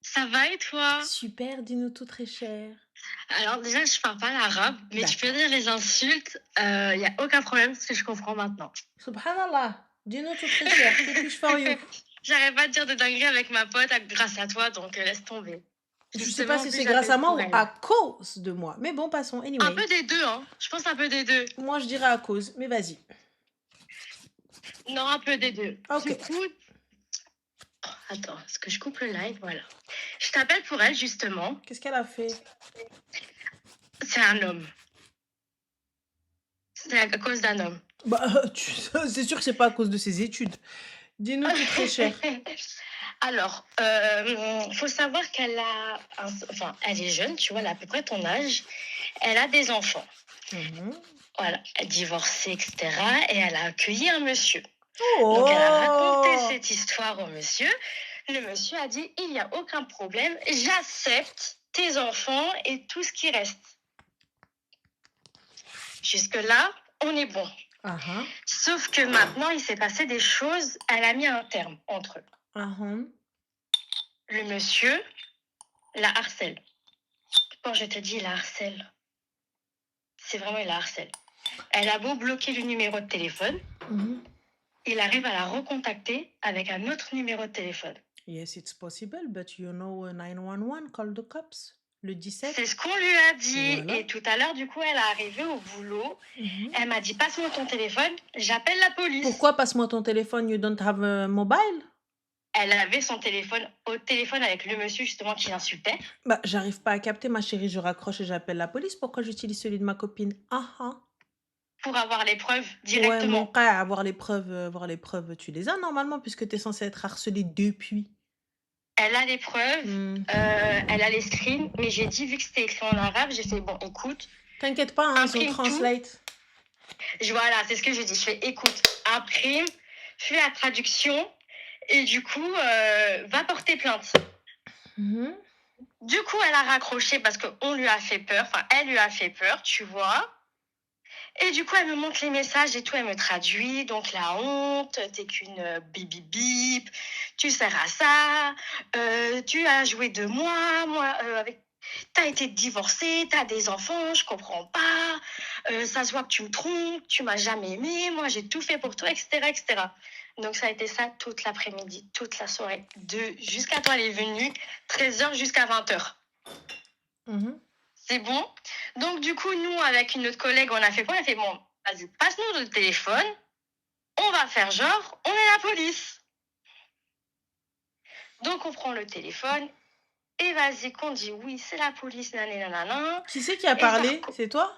Ça va et toi? Super, dis-nous tout très cher. Alors déjà, je parle pas l'arabe, mais tu peux D'accord. dire les insultes, y a aucun problème parce que je comprends maintenant. Subhanallah, dis-nous tout très cher. Que puis-je for you? J'arrête pas de dire de dingueries avec ma pote grâce à toi, donc laisse tomber. Je sais pas Justement, en si plus, c'est grâce à j'appelle moi pour ou à elle. cause de moi. Mais bon, passons. Un Anyway, peu des 2, hein. Je pense un peu des 2. moi je dirais à cause, mais vas-y. Non, un peu des 2. Ok. Du coup, attends, est-ce que je coupe le live? Voilà. Je t'appelle pour elle, justement. Qu'est-ce qu'elle a fait? C'est un homme. C'est à cause d'un homme. Bah, c'est sûr que c'est pas à cause de ses études. Dis-nous tout très cher. Alors, faut savoir qu'elle a enfin, elle est jeune, tu vois? Elle a à peu près ton âge. Elle a des enfants. Mhm. Voilà, elle est divorcée et cetera et elle a accueilli un monsieur. Donc elle a raconté Oh! cette histoire au monsieur. Le monsieur a dit: «Il y a aucun problème, j'accepte tes enfants et tout ce qui reste». Jusque-là, on est bon. Ah ah. Sauf que maintenant, il s'est passé des choses, elle a mis un terme entre eux. Ah ah. Le monsieur la harcèle. Quand je te dis il la harcèle, c'est vraiment il la harcèle. Elle a beau bloquer le numéro de téléphone, Mhm. il arrive à la recontacter avec un autre numéro de téléphone. Yes, it's possible, but you know 911, call the cops. Le 17. C'est ce qu'on lui a dit. Voilà. Et tout à l'heure, du coup, elle est arrivée au boulot. Mhm. Elle m'a dit, passe-moi ton téléphone, j'appelle la police. Pourquoi passe-moi ton téléphone? You don't have a mobile? Elle avait son téléphone au téléphone avec le monsieur justement qui l'insultait Bah, j'arrive pas à capter, ma chérie, je raccroche et j'appelle la police. Pourquoi j'utilise celui de ma copine? Ah ah. pour avoir les preuves Ouais, mon directement. cas, avoir les preuves, tu les as normalement puisque tu es censée être harcelée depuis. Elle a les preuves, Hmm. elle a les screens, mais j'ai dit, vu que c'était écrit en arabe, j'ai fait, bon, écoute, T'inquiète pas, hein, ils ont imprime tout. translate. Voilà, c'est ce que je dis. Je fais, écoute, imprime, fais la traduction et du coup, va porter plainte. Mhm. Du coup, elle a raccroché parce qu'on lui a fait peur, enfin, elle lui a fait peur, tu vois. Et du coup, elle me montre les messages et tout, elle me traduit. Donc, la honte, t'es qu'une bip bip bip, tu sers à ça, tu as joué de moi, avec. T'as été divorcée, t'as des enfants, je comprends pas, ça se voit que tu me trompes, tu m'as jamais aimé, moi j'ai tout fait pour toi, etc., etc. Donc ça a été ça toute l'après-midi, toute la soirée, jusqu'à toi, elle est venue, 13h jusqu'à 20h. Mhm. C'est bon. Donc, du coup, nous, avec une autre collègue, on a fait quoi? On a fait, bon, vas-y, passe-nous le téléphone. On va faire genre, on est la police. Donc, on prend le téléphone. Et vas-y, qu'on dit oui, c'est la police, nanana. Qui c'est qui a Et ça, parlé? C'est toi?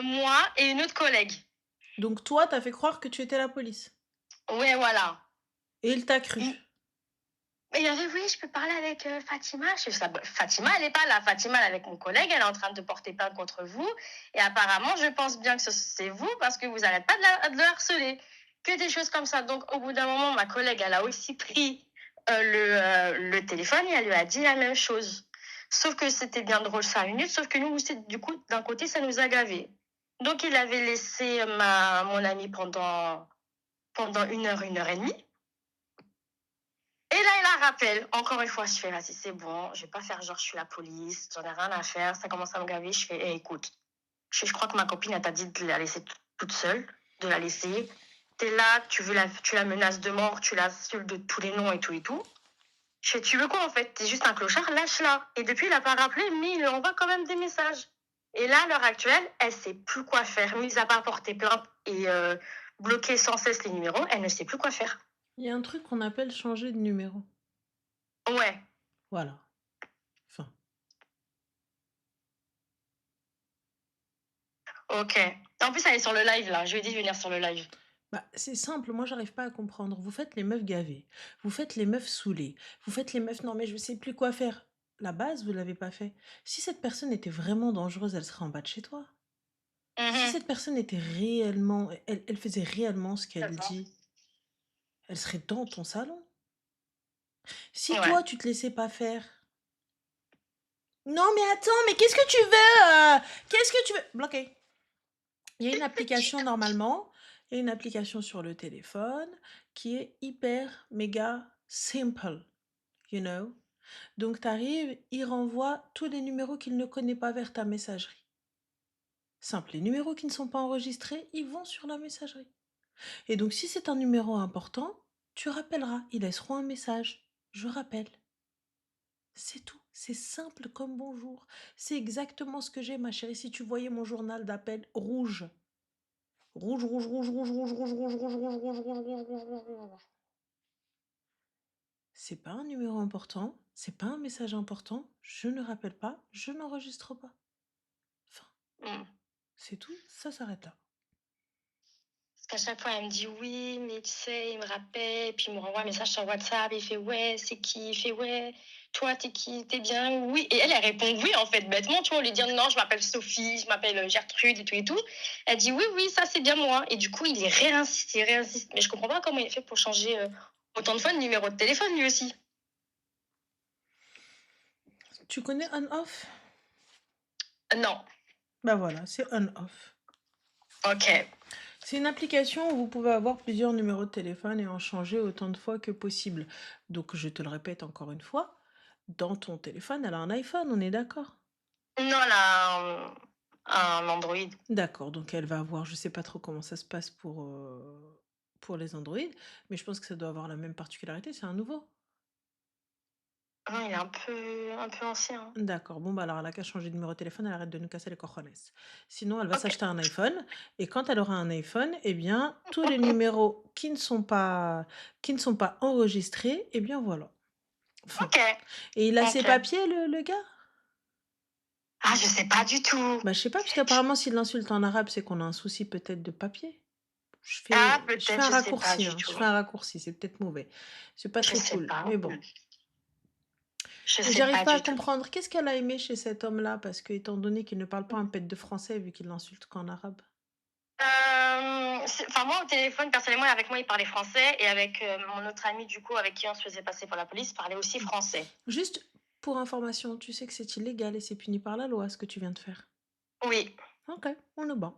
moi et une autre collègue. Donc toi, t'as fait croire que tu étais la police. Ouais, voilà. Et il t'a cru. Et il avait, oui, je peux parler avec Fatima. Je sais, Fatima, elle n'est pas là. Fatima, elle est avec mon collègue. Elle est en train de porter plainte contre vous. Et apparemment, je pense bien que c'est vous parce que vous n'arrêtez pas de le harceler. Que des choses comme ça. Donc, au bout d'un moment, ma collègue, elle a aussi pris le téléphone et elle lui a dit la même chose. Sauf que c'était bien drôle 5 minutes. Sauf que nous, du coup, d'un côté, ça nous a gavés. Donc, il avait laissé mon amie pendant une heure et demie. Et là, il la rappelle. Encore une fois, je fais, vas-y, c'est bon. Je vais pas faire genre, je suis la police. J'en ai rien à faire. Ça commence à me gaver. Je fais, écoute, je crois que ma copine, elle t'a dit de la laisser toute seule, de la laisser. T'es là, tu la menaces de mort, tu l'insultes de tous les noms et tout et tout. Je fais, tu veux quoi en fait? T'es juste un clochard, lâche-la. Et depuis, il a pas rappelé, mais il lui envoie quand même des messages. Et là, à l'heure actuelle, elle sait plus quoi faire. Mis à part porter plainte et bloquer sans cesse les numéros, elle ne sait plus quoi faire. Il y a un truc qu'on appelle changer de numéro. Ouais, Voilà. Enfin. ok. En plus, elle est sur le live là. Je lui ai dit de venir sur le live. Bah, c'est simple, moi j'arrive pas à comprendre. Vous faites les meufs gavées, vous faites les meufs saoulées, vous faites les meufs non mais je sais plus quoi faire. La base, vous l'avez pas fait. Si cette personne était vraiment dangereuse, elle serait en bas de chez toi. Si Mhm. cette personne était réellement, elle faisait réellement ce qu'elle dit, elle serait dans ton salon. Si Ouais. toi tu te laissais pas faire. Non mais attends, mais qu'est-ce que tu veux? Qu'est-ce que tu veux? Bloqué. Il y a une application normalement, il y a une application sur le téléphone qui est hyper méga simple, you know? Donc tu arrives, il renvoie tous les numéros qu'il ne connaît pas vers ta messagerie. Simple, les numéros qui ne sont pas enregistrés, ils vont sur la messagerie. Et donc si c'est un numéro important, tu rappelleras, ils laisseront un message. Je rappelle. C'est tout. C'est simple comme bonjour. C'est exactement ce que j'ai, ma chérie. Si tu voyais mon journal d'appel rouge. Rouge, rouge, rouge, rouge, rouge, rouge, rouge, rouge, rouge, rouge, rouge, rouge, rouge, rouge, rouge. C'est pas un numéro important, c'est pas un message important, je ne rappelle pas, je n'enregistre pas. Enfin, Mm. c'est tout, ça s'arrête là. Parce qu'à chaque fois, elle me dit oui, mais tu sais, il me rappelle, puis il me renvoie un message sur WhatsApp, il fait ouais, c'est qui? Il fait ouais, toi, t'es qui? T'es bien? Oui. Et elle répond oui, en fait, bêtement, tu vois, au lieu de dire non, je m'appelle Sophie, je m'appelle Gertrude et tout et tout. Elle dit oui, oui, ça, c'est bien moi. Et du coup, il réinsiste, il réinsiste. Mais je comprends pas comment il fait pour changer autant de fois le numéro de téléphone, lui aussi. Tu connais on-off? Non. Bah voilà, c'est on-off. Ok. C'est une application où vous pouvez avoir plusieurs numéros de téléphone et en changer autant de fois que possible. Donc je te le répète encore une fois, dans ton téléphone, elle a un iPhone, on est d'accord? Non, elle a un Android. D'accord, donc elle va avoir, je sais pas trop comment ça se passe pour les Android, mais je pense que ça doit avoir la même particularité, c'est un nouveau. Non, il est un peu ancien. D'accord, bon bah alors elle a qu'à changer de numéro de téléphone, elle arrête de nous casser les cojones. Sinon, elle va Ok. s'acheter un iPhone, et quand elle aura un iPhone, eh bien, tous les numéros qui ne sont pas enregistrés, eh bien voilà. Enfin, Ok. et il a ses Ok. papiers, le gars? Ah, je sais pas du tout. Bah je sais pas, parce qu'apparemment s'il l'insulte en arabe, c'est qu'on a un souci peut-être de papier. Ah, Je fais peut-être, un je sais pas raccourci, du hein, je tout. fais un raccourci, c'est peut-être mauvais. C'est pas Je très sais cool, pas. mais bon. Je Et sais j'arrive pas pas à du tout. comprendre, qu'est-ce qu'elle a aimé chez cet homme-là? Parce que étant donné qu'il ne parle pas un pet de français, vu qu'il l'insulte qu'en arabe. Enfin, moi, au téléphone, personnellement, avec moi, il parlait français. Et avec mon autre ami, du coup, avec qui on se faisait passer pour la police, il parlait aussi français. Juste pour information, tu sais que c'est illégal et c'est puni par la loi ce que tu viens de faire. Oui, Ok, on est bon.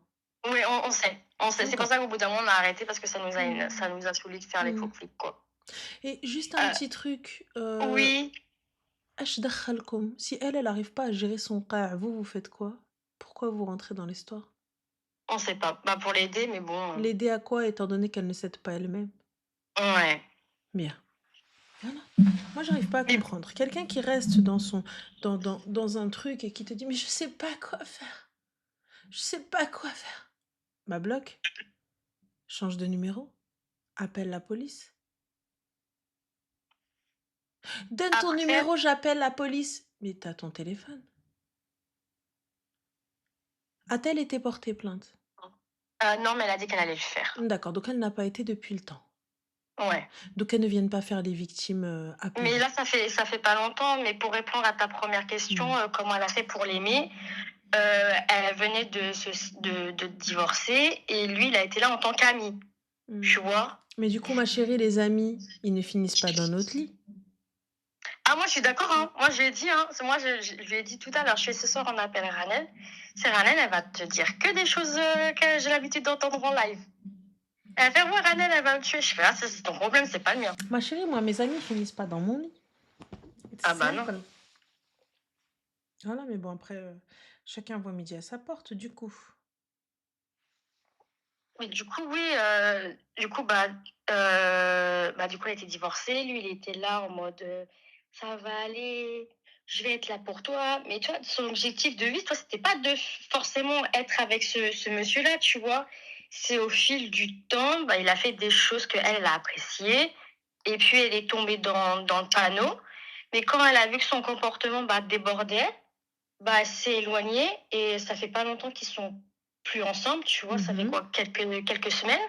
oui, on sait. On sait. C'est Ok. pour ça qu'au bout d'un moment, on a arrêté parce que ça nous a saoulé de faire les faux Hmm. flics, quoi. Et juste un Euh, petit truc, oui, ايش دخلكم? Si elle arrive pas à gérer son cas, vous faites quoi? Pourquoi vous rentrez dans l'histoire? on sait pas. Bah, pour l'aider, mais bon. L'aider à quoi, étant donné qu'elle ne s'aide pas elle-même? Ouais. Bien. Voilà. Moi, j'arrive pas à Mais comprendre. Quelqu'un qui reste dans un truc et qui te dit, mais je sais pas quoi faire. Je sais pas quoi faire. Bah, bloque. Change de numéro. Appelle la police. Donne ton après, numéro, j'appelle la police. Mais t'as ton téléphone. A-t-elle été portée plainte? non, mais elle a dit qu'elle allait le faire. D'accord, donc elle n'a pas été depuis le temps. Ouais. Donc elles ne viennent pas faire les victimes Mais apeurées. là, ça fait pas longtemps. Mais pour répondre à ta première question, comment elle a fait pour l'aimer, elle venait de divorcer et lui, il a été là en tant qu'ami. Tu vois? Mais du coup, ma chérie, les amis, ils ne finissent pas dans notre lit. Ah, moi, je suis d'accord. Hein. Moi, je l'ai dit. Hein. Moi, je lui ai dit tout à l'heure. Je fais ce soir, on appelle Ranel. C'est Ranel, elle va te dire que des choses que j'ai l'habitude d'entendre en live. Elle va faire, ouais, Ranel, elle va me tuer. Je fais, ah, ça, c'est ton problème, c'est pas le mien. Ma chérie, moi, mes amis, ils finissent pas dans mon lit. Ah, bah non. Simple. Voilà, mais bon, après, chacun voit midi à sa porte, du coup. Mais du coup, oui, du coup, du coup, elle était divorcée. Lui, il était là en mode, ça va aller, je vais être là pour toi. Mais tu vois, son objectif de vie, toi, c'était pas de forcément être avec ce monsieur-là, tu vois. C'est au fil du temps, bah, il a fait des choses qu'elle, elle a appréciées. Et puis, elle est tombée dans le panneau. Mais quand elle a vu que son comportement débordait, bah, elle s'est éloignée. Et ça fait pas longtemps qu'ils sont plus ensemble, tu vois. Ça fait quoi, quelques semaines.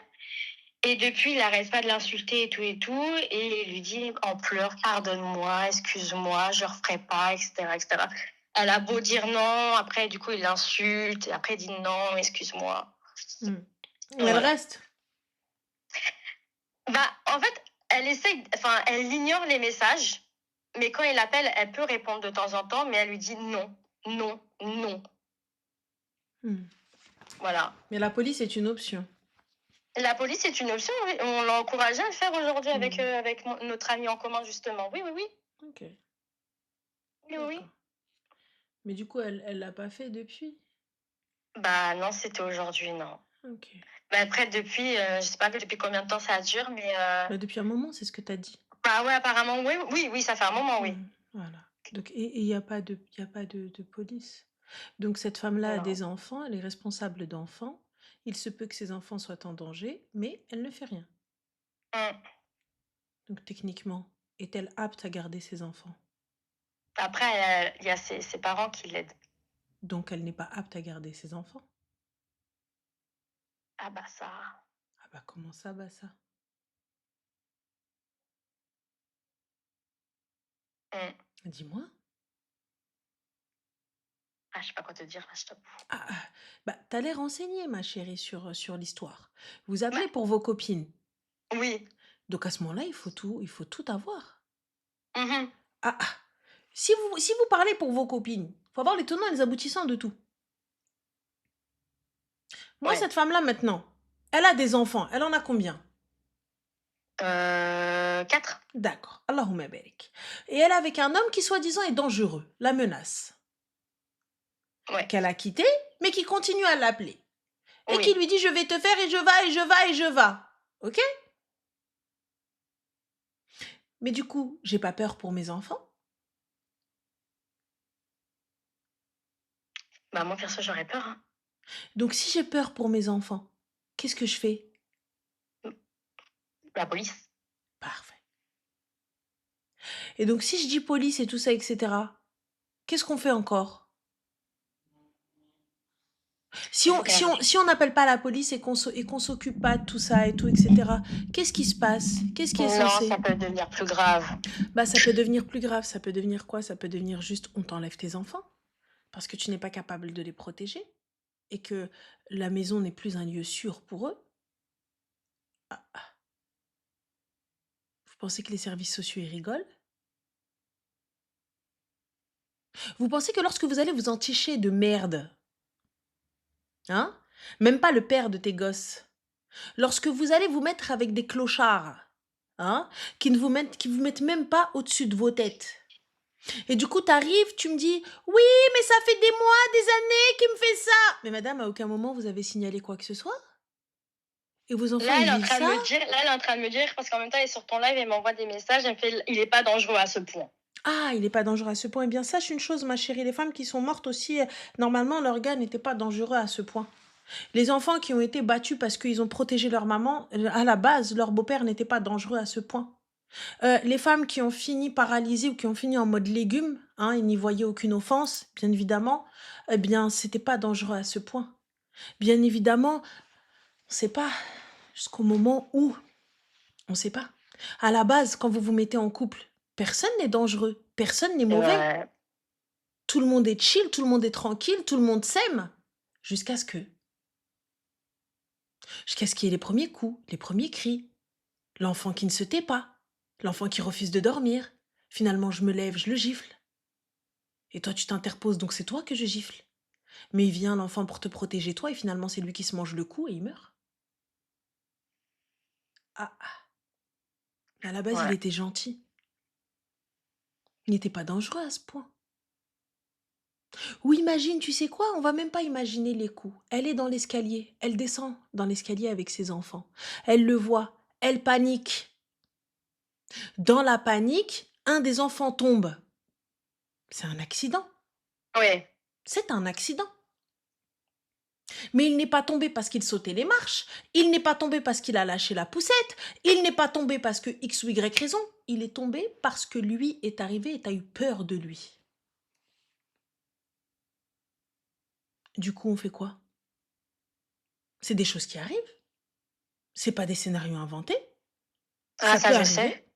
Et depuis, il n'arrête pas de l'insulter et tout. Et il lui dit en pleurs, pardonne-moi, excuse-moi, je ne referai pas, etc., etc. Elle a beau dire non, après, du coup, il l'insulte. Et après, il dit non, excuse-moi. Elle Voilà. reste. Bah, en fait, elle ignore les messages. Mais quand il appelle, elle peut répondre de temps en temps, mais elle lui dit non, non, non. Voilà. Mais la police est une option. La police est une option, oui. On l'a encouragé à le faire aujourd'hui avec notre ami en commun, justement. Oui, oui, oui. Ok. Oui, oui. D'accord. Mais du coup, elle l'a pas fait depuis? Bah non, c'était aujourd'hui, non. OK. Bah après depuis, je sais pas depuis combien de temps ça dure, mais Bah, depuis un moment, c'est ce que tu as dit. bah ouais, apparemment, oui, oui, oui, ça fait un moment, oui. Mmh, voilà. Donc et il y a pas de police. Donc cette femme-là a Non. des enfants, elle est responsable d'enfants. Il se peut que ses enfants soient en danger, mais elle ne fait rien. Mmh. Donc techniquement, est-elle apte à garder ses enfants? Après, il y a ses parents qui l'aident. Donc elle n'est pas apte à garder ses enfants? Ah bah ça, Ah bah, comment ça, bah, ça? mmh. Dis-moi? Ah, je sais pas quoi te dire là, je t'avoue. Ah, ah, bah, tu l'air renseignée ma chérie sur l'histoire. Vous appelez Bah, pour vos copines, oui. donc à ce moment-là, il faut tout avoir. Mmh mh. Ah, ah, si vous parlez pour vos copines, faut avoir les tenants et les aboutissants de tout. Moi, Ouais. cette femme-là maintenant, elle a des enfants, elle en a combien? 4. D'accord, Allahumma barik. Et elle est avec un homme qui soi-disant est dangereux, la menace, Ouais. qu'elle a quitté, mais qui continue à l'appeler. Et qui Oui. lui dit: «Je vais te faire et je vas et je vas et je vas». OK? Mais du coup, j'ai pas peur pour mes enfants. Bah moi perso, j'aurais peur, hein. Donc si j'ai peur pour mes enfants, qu'est-ce que je fais? Mmh, la police. Parfait. Et donc si je dis police et tout ça et cetera, qu'est-ce qu'on fait encore? Si Il on faut si qu'elle on si on n'appelle pas la police et qu'on s'occupe pas de tout ça et tout et cetera, qu'est-ce qui se passe? Qu'est-ce qui est non, ça censé? peut devenir plus grave. Bah, ça peut devenir plus grave, ça peut devenir quoi? Ça peut devenir juste on t'enlève tes enfants parce que tu n'es pas capable de les protéger et que la maison n'est plus un lieu sûr pour eux. Ah, ah, vous pensez que les services sociaux, ils rigolent? Vous pensez que lorsque vous allez vous enticher de merde, hein, même pas le père de tes gosses, lorsque vous allez vous mettre avec des clochards, hein, qui vous mettent même pas au-dessus de vos têtes. Et du coup, tu arrives, tu me dis: «Oui, mais ça fait des mois, des années qu'il me fait ça!» Mais madame, à aucun moment vous avez signalé quoi que ce soit? Et vos enfants, Là, ils elle est en vivent train de ça? me dire là, elle est en train de me dire parce qu'en même temps, elle est sur ton live, elle m'envoie des messages, elle me fait: «Il est pas dangereux à ce point». Ah, il est pas dangereux à ce point. Eh bien, sache une chose, ma chérie, les femmes qui sont mortes aussi, normalement, leur gars n'était pas dangereux à ce point. Les enfants qui ont été battus parce qu'ils ont protégé leur maman, à la base, leur beau-père n'était pas dangereux à ce point. Les femmes qui ont fini paralysées ou qui ont fini en mode légumes, hein, ils n'y voyaient aucune offense, bien évidemment, eh bien, c'était pas dangereux à ce point. Bien évidemment, on sait pas jusqu'au moment où, on sait pas. À la base, quand vous vous mettez en couple, personne n'est dangereux, personne n'est mauvais. Ouais, Tout le monde est chill, tout le monde est tranquille, tout le monde s'aime. Jusqu'à ce que jusqu'à ce qu'il y ait les premiers coups, les premiers cris, l'enfant qui ne se tait pas, l'enfant qui refuse de dormir. Finalement, je me lève, je le gifle. Et toi, tu t'interposes, donc c'est toi que je gifle. Mais il vient l'enfant pour te protéger toi et finalement, c'est lui qui se mange le cou et il meurt. Ah, ah. À la base, il ouais. était gentil. Il n'était pas dangereux à ce point. Ou imagine, tu sais quoi? On va même pas imaginer les coups. Elle est dans l'escalier. Elle descend dans l'escalier avec ses enfants. Elle le voit. Elle panique. Dans la panique, un des enfants tombe. C'est un accident. Oui. C'est un accident. Mais il n'est pas tombé parce qu'il sautait les marches. Il n'est pas tombé parce qu'il a lâché la poussette. Il n'est pas tombé parce que X ou Y raison. Il est tombé parce que lui est arrivé et tu as eu peur de lui. Du coup, on fait quoi? C'est des choses qui arrivent. C'est pas des scénarios inventés. Ah Ça ça, peut je arriver. sais.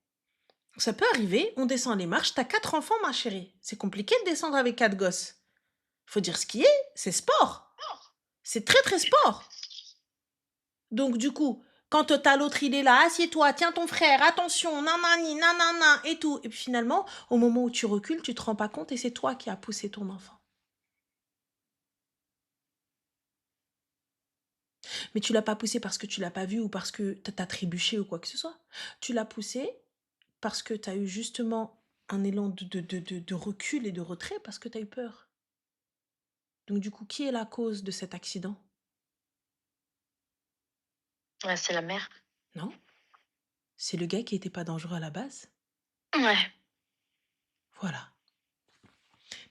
Ça peut arriver. On descend les marches. T'as 4 enfants, ma chérie. C'est compliqué de descendre avec 4 gosses. Faut dire ce qui est. C'est sport. C'est très, très sport. Donc, du coup, quand t'as l'autre, il est là, assieds-toi, tiens ton frère, attention, nanani, nanana, et tout. Et puis finalement, au moment où tu recules, tu te rends pas compte et c'est toi qui as poussé ton enfant. Mais tu l'as pas poussé parce que tu l'as pas vu ou parce que t'as trébuché ou quoi que ce soit. Tu l'as poussé parce que t'as eu justement un élan de recul et de retrait parce que tu as eu peur. Donc du coup, qui est la cause de cet accident? Ouais, c'est la mère. Non? C'est le gars qui était pas dangereux à la base? Ouais. Voilà.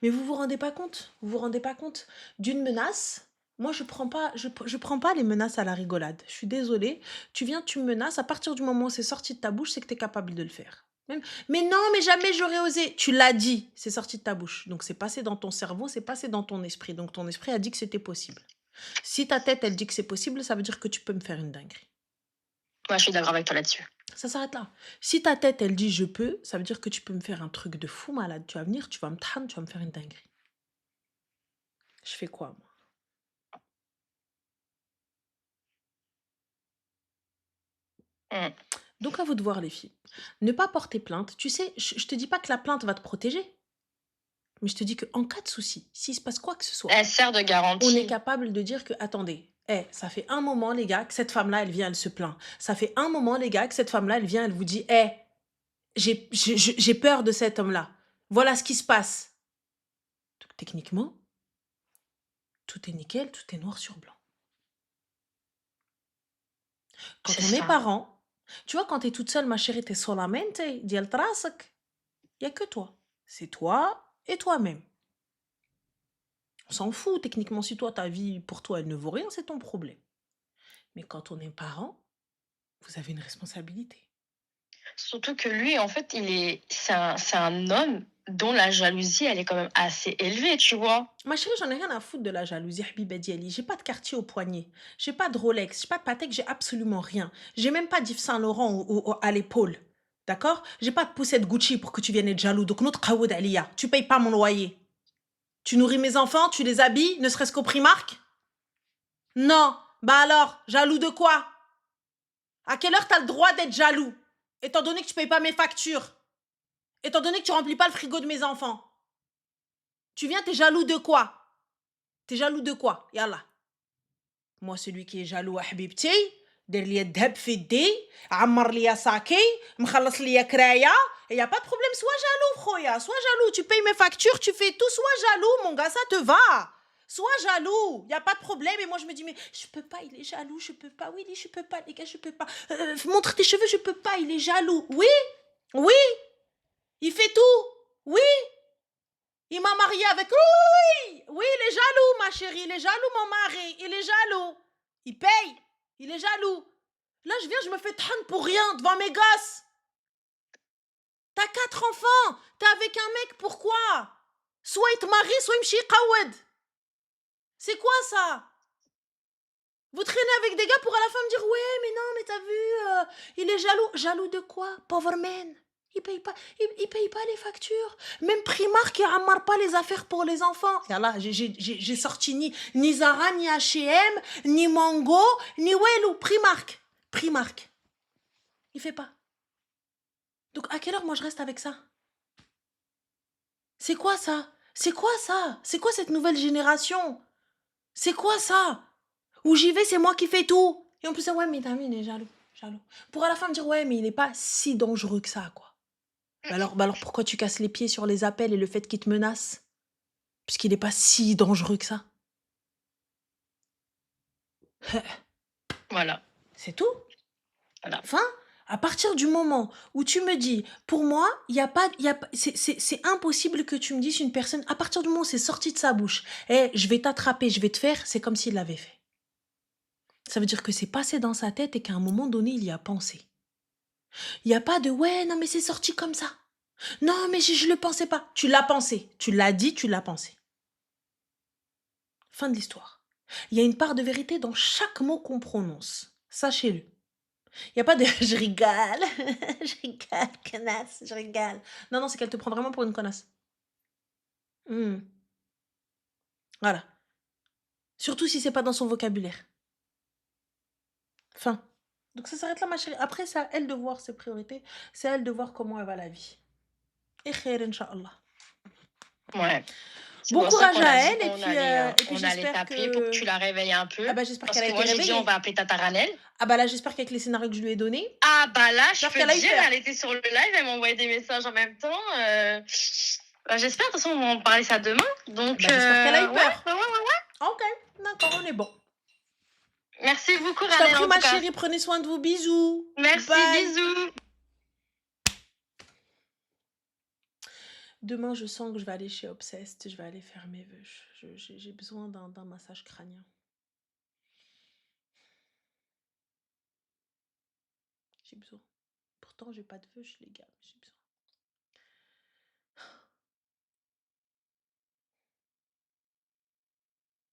Mais vous vous rendez pas compte? Vous vous rendez pas compte d'une menace? Moi, je prends pas les menaces à la rigolade. Je suis désolée, tu viens, tu me menaces, à partir du moment où c'est sorti de ta bouche, c'est que tu es capable de le faire. Même mais non, mais jamais j'aurais osé. Tu l'as dit, c'est sorti de ta bouche. Donc c'est passé dans ton cerveau, c'est passé dans ton esprit. Donc ton esprit a dit que c'était possible. Si ta tête, elle dit que c'est possible, ça veut dire que tu peux me faire une dinguerie. Ouais, je suis d'accord avec toi là-dessus. Ça s'arrête là. Si ta tête, elle dit je peux, ça veut dire que tu peux me faire un truc de fou malade. Tu vas venir, tu vas me trahir, tu vas me faire une dinguerie. Je fais quoi, moi? Mmh. Donc à vous de voir les filles. Ne pas porter plainte. Tu sais, je te dis pas que la plainte va te protéger, mais je te dis qu'en cas de souci, s'il se passe quoi que ce soit, Elle sert de on est garantie. capable de dire que, attendez, ça fait un moment, les gars, que cette femme-là, elle vient, elle se plaint. Ça fait un moment, les gars, que cette femme-là, elle vient, elle vous dit, j'ai peur de cet homme-là. Voilà ce qui se passe. Donc techniquement, tout est nickel, tout est noir sur blanc. Quand C'est on est ça. parent, tu vois, quand t'es toute seule, ma chérie, t'es solamente, dial trasak. Il y a que toi. C'est toi et toi-même. On s'en fout, techniquement, si toi, ta vie, pour toi, elle ne vaut rien, c'est ton problème. Mais quand on est parent, vous avez une responsabilité. Surtout que lui, en fait, c'est un homme dont la jalousie, elle est quand même assez élevée, tu vois? Ma chérie, j'en ai rien à foutre de la jalousie, Habiba Diali. J'ai pas de quartier au poignet. J'ai pas de Rolex. J'ai pas de Patek. J'ai absolument rien. J'ai même pas d'Yves Saint Laurent à l'épaule. D'accord? J'ai pas de poussette Gucci pour que tu viennes être jaloux. Donc, notre Kawoud Aliya. Tu payes pas mon loyer. Tu nourris mes enfants, tu les habilles, ne serait-ce qu'au Primark? Non. Bah alors, jaloux de quoi? À quelle heure t'as le droit d'être jaloux? Étant donné que tu payes pas mes factures. Étant donné que tu remplis pas le frigo de mes enfants. Tu viens, t'es jaloux de quoi? T'es jaloux de quoi? Yallah. Moi, celui qui est jaloux à Habibti, دير لي الذهب في يدي, عمر لي ساكي, مخلص لي كرايا, et y a pas de problème, sois jaloux, Khoya, sois jaloux, tu payes mes factures, tu fais tout, sois jaloux, mon gars, ça te va. Sois jaloux, y a pas de problème. Et moi, je me dis, mais je peux pas, il est jaloux, je peux pas. Oui, je peux pas, les gars, je peux pas. Montre tes cheveux, je peux pas, il est jaloux. Oui, oui, il fait tout. Oui, il m'a marié avec. Oui, oui, il est jaloux, ma chérie, il est jaloux, mon mari, il est jaloux. Il paye, il est jaloux. Là, je viens, je me fais trahir pour rien devant mes gosses. T'as 4 enfants, t'es avec un mec, pourquoi? Soit il te marie, soit il me chie qawed. C'est quoi ça? Vous traînez avec des gars pour à la fin me dire ouais, mais non, mais t'as vu, il est jaloux. Jaloux de quoi? Pauvre man. Il paye pas les factures. Même Primark, il ramasse pas les affaires pour les enfants. Et là, j'ai sorti ni Zara, ni H&M, ni Mango, ni Wellou. Primark. Primark. Il fait pas. Donc à quelle heure moi je reste avec ça? C'est quoi ça? C'est quoi ça? C'est quoi cette nouvelle génération? C'est quoi ça? Où j'y vais, c'est moi qui fais tout. Et en plus, ouais, mais t'as vu, il est jaloux. Jaloux. Pour à la fin me dire, ouais, mais il est pas si dangereux que ça, quoi. Bah alors pourquoi tu casses les pieds sur les appels et le fait qu'il te menace? Puisqu'il est pas si dangereux que ça. Voilà, C'est tout. voilà. Enfin, à partir du moment où tu me dis, pour moi, il y a pas, c'est impossible que tu me dises une personne, à partir du moment où c'est sorti de sa bouche, je vais t'attraper, je vais te faire, c'est comme s'il l'avait fait. Ça veut dire que c'est passé dans sa tête et qu'à un moment donné, il y a pensé. Il n'y a pas de ouais, non, mais c'est sorti comme ça. Non, mais je le pensais pas. Tu l'as pensé. Tu l'as dit, tu l'as pensé. Fin de l'histoire. Il y a une part de vérité dans chaque mot qu'on prononce. Sachez-le. Il n'y a pas de je rigole, je rigole, connasse, je rigole. Non, c'est qu'elle te prend vraiment pour une connasse. Voilà. Surtout si c'est pas dans son vocabulaire. Fin. Donc ça s'arrête là, ma chérie. Après, c'est à elle de voir ses priorités. C'est à elle de voir comment elle va la vie. Et khair, Inch'Allah. Ouais. C'est Bon pour ça courage qu'on a à dit elle et puis on allait j'espère t'appeler pour que que tu la réveilles un ah peu. bah, j'espère Parce qu'elle a que été moi, j'ai dit, on réveillée. va appeler Tata Ranel. Ah bah, là, j'espère qu'avec les scénarios que je lui ai donnés, Ah bah là, je j'espère peux qu'elle te a eu dire, peur. elle était sur le live, elle m'envoyait des messages en même temps. Bah, j'espère, de toute façon, on va en parler ça demain. Donc, Bah, j'espère qu'elle a eu ouais, peur. ouais, ouais, ouais. OK, d'accord, on est bon. Merci beaucoup, Je t'en Ranel, prie en tout ma cas. chérie, prenez soin de vous. Bisous. Merci, Bye. bisous. Demain, je sens que je vais aller chez Obsessed, je vais aller faire mes vœux. J'ai besoin d'un massage crânien. J'ai besoin. Pourtant, j'ai pas de vœux, les gars, mais j'ai besoin.